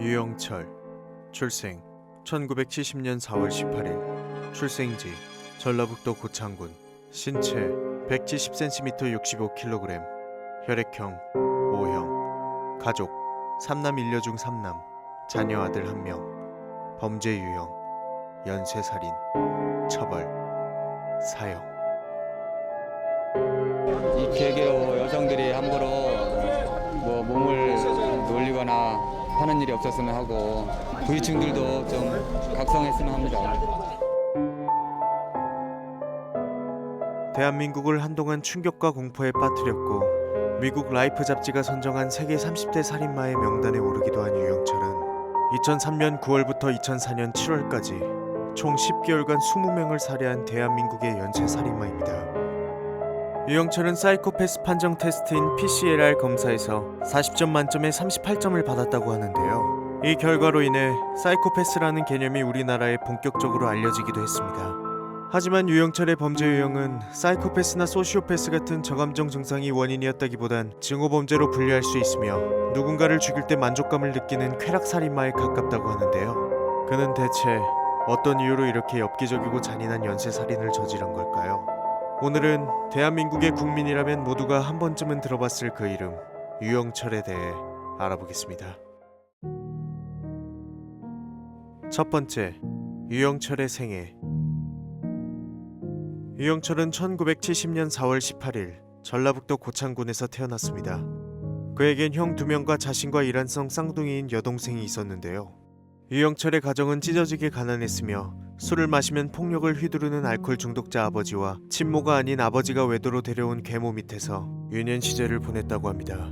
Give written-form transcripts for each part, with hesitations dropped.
유영철, 출생 1970년 4월 18일, 출생지 전라북도 고창군, 신체 170cm 65kg, 혈액형 O형, 가족 3남 1녀 중 3남, 자녀 아들 1명, 범죄 유형 연쇄살인, 처벌 사형. 이 계기로 여성들이 함부로 몸을 놀리거나 하는 일이 없었으면 하고 부유층들도 좀 각성했으면 합니다. 대한민국을 한동안 충격과 공포에 빠뜨렸고 미국 라이프 잡지가 선정한 세계 30대 살인마의 명단에 오르기도 한 유영철은 2003년 9월부터 2004년 7월까지 총 10개월간 20명을 살해한 대한민국의 연쇄살인마입니다. 유영철은 사이코패스 판정 테스트인 PCLR 검사에서 40점 만점에 38점을 받았다고 하는데요. 이 결과로 인해 사이코패스라는 개념이 우리나라에 본격적으로 알려지기도 했습니다. 하지만 유영철의 범죄 유형은 사이코패스나 소시오패스 같은 저감정 증상이 원인이었다기보단 증오범죄로 분류할 수 있으며 누군가를 죽일 때 만족감을 느끼는 쾌락살인마에 가깝다고 하는데요. 그는 대체 어떤 이유로 이렇게 엽기적이고 잔인한 연쇄살인을 저지른 걸까요? 오늘은 대한민국의 국민이라면 모두가 한 번쯤은 들어봤을 그 이름, 유영철에 대해 알아보겠습니다. 첫 번째, 유영철의 생애. 유영철은 1970년 4월 18일 전라북도 고창군에서 태어났습니다. 그에겐 형 2명과 자신과 일란성 쌍둥이인 여동생이 있었는데요. 유영철의 가정은 찢어지게 가난했으며 술을 마시면 폭력을 휘두르는 알코올 중독자 아버지와 친모가 아닌 아버지가 외도로 데려온 계모 밑에서 유년 시절을 보냈다고 합니다.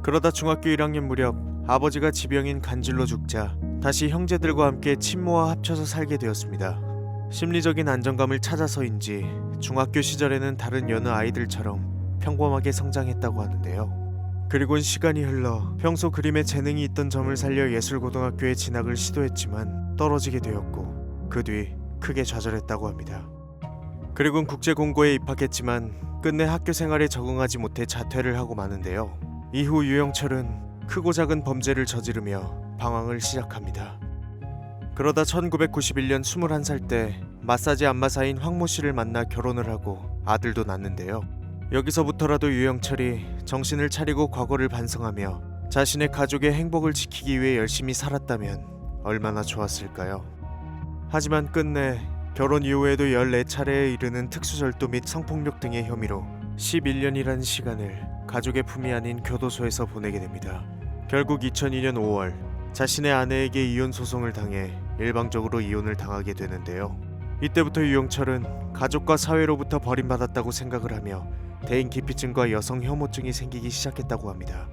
그러다 중학교 1학년 무렵 아버지가 지병인 간질로 죽자 다시 형제들과 함께 친모와 합쳐서 살게 되었습니다. 심리적인 안정감을 찾아서인지 중학교 시절에는 다른 여느 아이들처럼 평범하게 성장했다고 하는데요. 그리곤 시간이 흘러 평소 그림에 재능이 있던 점을 살려 예술고등학교에 진학을 시도했지만 떨어지게 되었고 그 뒤 크게 좌절했다고 합니다. 그리곤 국제공고에 입학했지만 끝내 학교 생활에 적응하지 못해 자퇴를 하고 마는데요. 이후 유영철은 크고 작은 범죄를 저지르며 방황을 시작합니다. 그러다 1991년 21살 때 마사지 안마사인 황모 씨를 만나 결혼을 하고 아들도 낳는데요. 여기서부터라도 유영철이 정신을 차리고 과거를 반성하며 자신의 가족의 행복을 지키기 위해 열심히 살았다면 얼마나 좋았을까요? 하지만 끝내 결혼 이후에도 14차례에 이르는 특수절도 및 성폭력 등의 혐의로 11년이라는 시간을 가족의 품이 아닌 교도소에서 보내게 됩니다. 결국 2002년 5월 자신의 아내에게 이혼 소송을 당해 일방적으로 이혼을 당하게 되는데요. 이때부터 유영철은 가족과 사회로부터 버림받았다고 생각을 하며 대인기피증과 여성 혐오증이 생기기 시작했다고 합니다.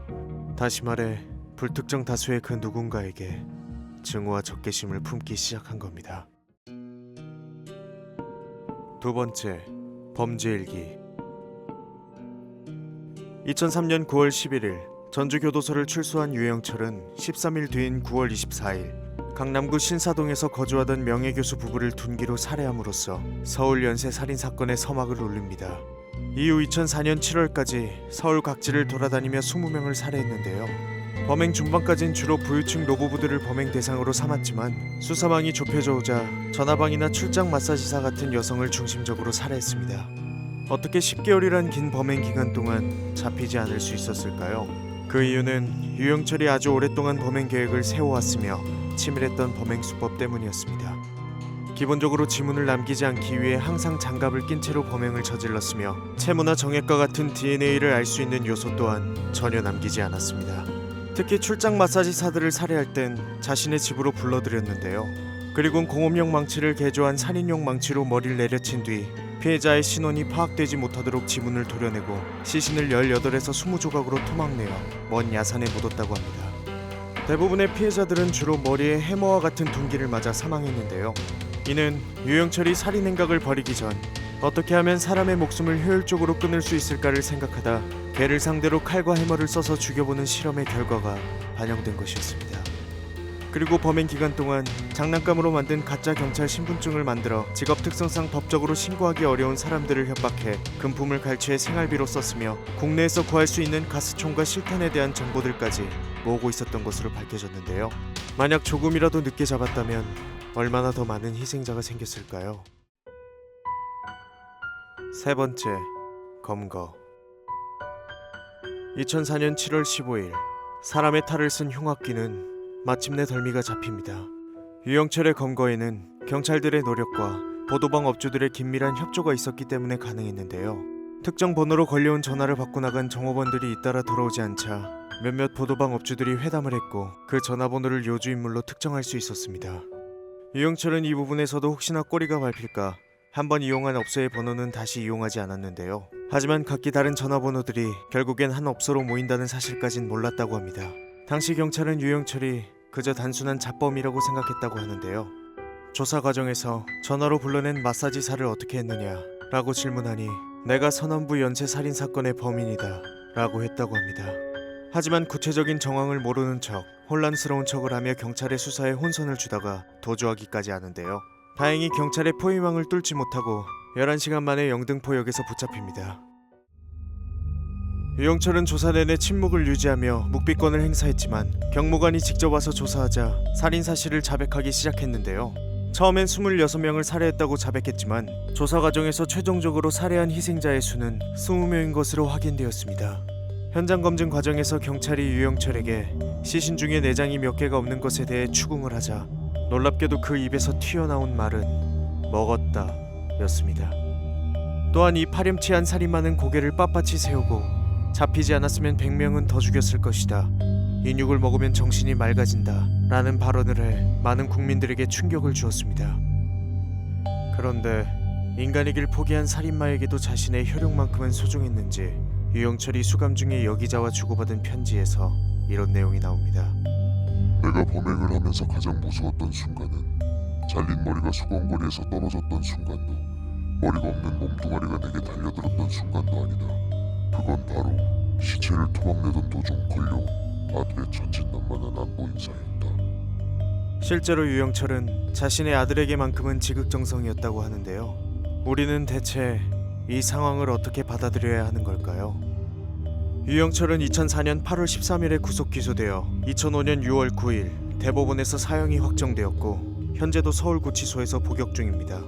다시 말해 불특정 다수의 그 누군가에게 증오와 적개심을 품기 시작한 겁니다. 두 번째, 범죄일기. 2003년 9월 11일 전주교도소를 출소한 유영철은 13일 뒤인 9월 24일 강남구 신사동에서 거주하던 명예교수 부부를 둔기로 살해함으로써 서울 연쇄살인 사건의 서막을 올립니다. 이후 2004년 7월까지 서울 각지를 돌아다니며 20명을 살해했는데요. 범행 중반까진 주로 부유층 노부부들을 범행 대상으로 삼았지만 수사망이 좁혀져 오자 전화방이나 출장 마사지사 같은 여성을 중심적으로 살해했습니다. 어떻게 10개월이란 긴 범행 기간 동안 잡히지 않을 수 있었을까요? 그 이유는 유영철이 아주 오랫동안 범행 계획을 세워왔으며 치밀했던 범행 수법 때문이었습니다. 기본적으로 지문을 남기지 않기 위해 항상 장갑을 낀 채로 범행을 저질렀으며 체무나 정액과 같은 DNA를 알 수 있는 요소 또한 전혀 남기지 않았습니다. 특히 출장 마사지사들을 살해할 땐 자신의 집으로 불러들였는데요. 그리곤 공업용 망치를 개조한 살인용 망치로 머리를 내려친 뒤 피해자의 신원이 파악되지 못하도록 지문을 도려내고 시신을 18에서 20조각으로 토막내어 먼 야산에 묻었다고 합니다. 대부분의 피해자들은 주로 머리에 해머와 같은 둔기를 맞아 사망했는데요. 이는 유영철이 살인 행각을 벌이기 전 어떻게 하면 사람의 목숨을 효율적으로 끊을 수 있을까를 생각하다 개를 상대로 칼과 해머를 써서 죽여보는 실험의 결과가 반영된 것이었습니다. 그리고 범행 기간 동안 장난감으로 만든 가짜 경찰 신분증을 만들어 직업 특성상 법적으로 신고하기 어려운 사람들을 협박해 금품을 갈취해 생활비로 썼으며 국내에서 구할 수 있는 가스총과 실탄에 대한 정보들까지 모으고 있었던 것으로 밝혀졌는데요. 만약 조금이라도 늦게 잡았다면 얼마나 더 많은 희생자가 생겼을까요? 세 번째, 검거. 2004년 7월 15일, 사람의 탈을 쓴 흉악귀는 마침내 덜미가 잡힙니다. 유영철의 검거에는 경찰들의 노력과 보도방 업주들의 긴밀한 협조가 있었기 때문에 가능했는데요. 특정 번호로 걸려온 전화를 받고 나간 정호번들이 잇따라 돌아오지 않자 몇몇 보도방 업주들이 회담을 했고 그 전화번호를 요주인물로 특정할 수 있었습니다. 유영철은 이 부분에서도 혹시나 꼬리가 밟힐까 한번 이용한 업소의 번호는 다시 이용하지 않았는데요. 하지만 각기 다른 전화번호들이 결국엔 한 업소로 모인다는 사실까진 몰랐다고 합니다. 당시 경찰은 유영철이 그저 단순한 잡범이라고 생각했다고 하는데요. 조사 과정에서 전화로 불러낸 마사지사를 어떻게 했느냐 라고 질문하니 내가 선원부 연쇄 살인 사건의 범인이다 라고 했다고 합니다. 하지만 구체적인 정황을 모르는 척 혼란스러운 척을 하며 경찰의 수사에 혼선을 주다가 도주하기까지 하는데요. 다행히 경찰의 포위망을 뚫지 못하고 11시간 만에 영등포역에서 붙잡힙니다. 유영철은 조사 내내 침묵을 유지하며 묵비권을 행사했지만 경무관이 직접 와서 조사하자 살인 사실을 자백하기 시작했는데요. 처음엔 26명을 살해했다고 자백했지만 조사 과정에서 최종적으로 살해한 희생자의 수는 20명인 것으로 확인되었습니다. 현장 검증 과정에서 경찰이 유영철에게 시신 중에 내장이 몇 개가 없는 것에 대해 추궁을 하자 놀랍게도 그 입에서 튀어나온 말은 먹었다 였습니다. 또한 이 파렴치한 살인마는 고개를 빳빳이 세우고 잡히지 않았으면 100명은 더 죽였을 것이다. 인육을 먹으면 정신이 맑아진다 라는 발언을 해 많은 국민들에게 충격을 주었습니다. 그런데 인간이길 포기한 살인마에게도 자신의 혈육만큼은 소중했는지 유영철이 수감 중에 여기자와 주고받은 편지에서 이런 내용이 나옵니다. 내가 범행을 하면서 가장 무서웠던 순간은 잘린 머리가 수건거리에서 떨어졌던 순간도 머리가 없는 몸뚱아리가 내게 달려들었던 순간도 아니다. 그건 바로 시체를 토막내던 도중 걸려온 아들의 천진난만한 안보 인사였다. 실제로 유영철은 자신의 아들에게만큼은 지극정성이었다고 하는데요. 우리는 대체 이 상황을 어떻게 받아들여야 하는 걸까요? 유영철은 2004년 8월 13일에 구속 기소되어 2005년 6월 9일 대법원에서 사형이 확정되었고 현재도 서울구치소에서 복역 중입니다.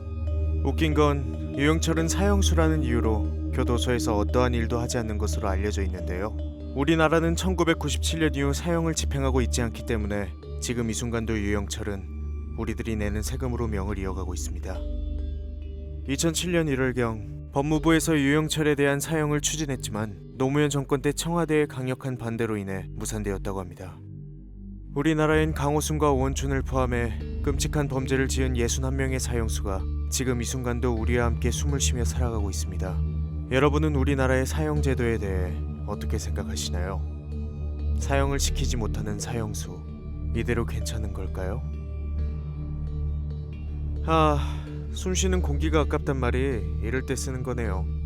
웃긴 건 유영철은 사형수라는 이유로 교도소에서 어떠한 일도 하지 않는 것으로 알려져 있는데요. 우리나라는 1997년 이후 사형을 집행하고 있지 않기 때문에 지금 이 순간도 유영철은 우리들이 내는 세금으로 명을 이어가고 있습니다. 2007년 1월경 법무부에서 유영철에 대한 사형을 추진했지만 노무현 정권 때 청와대의 강력한 반대로 인해 무산되었다고 합니다. 우리나라엔 강호순과 오원춘을 포함해 끔찍한 범죄를 지은 61명의 사형수가 지금 이 순간도 우리와 함께 숨을 쉬며 살아가고 있습니다. 여러분은 우리나라의 사형 제도에 대해 어떻게 생각하시나요? 사형을 시키지 못하는 사형수, 이대로 괜찮은 걸까요? 숨쉬는 공기가 아깝단 말이 이럴 때 쓰는 거네요.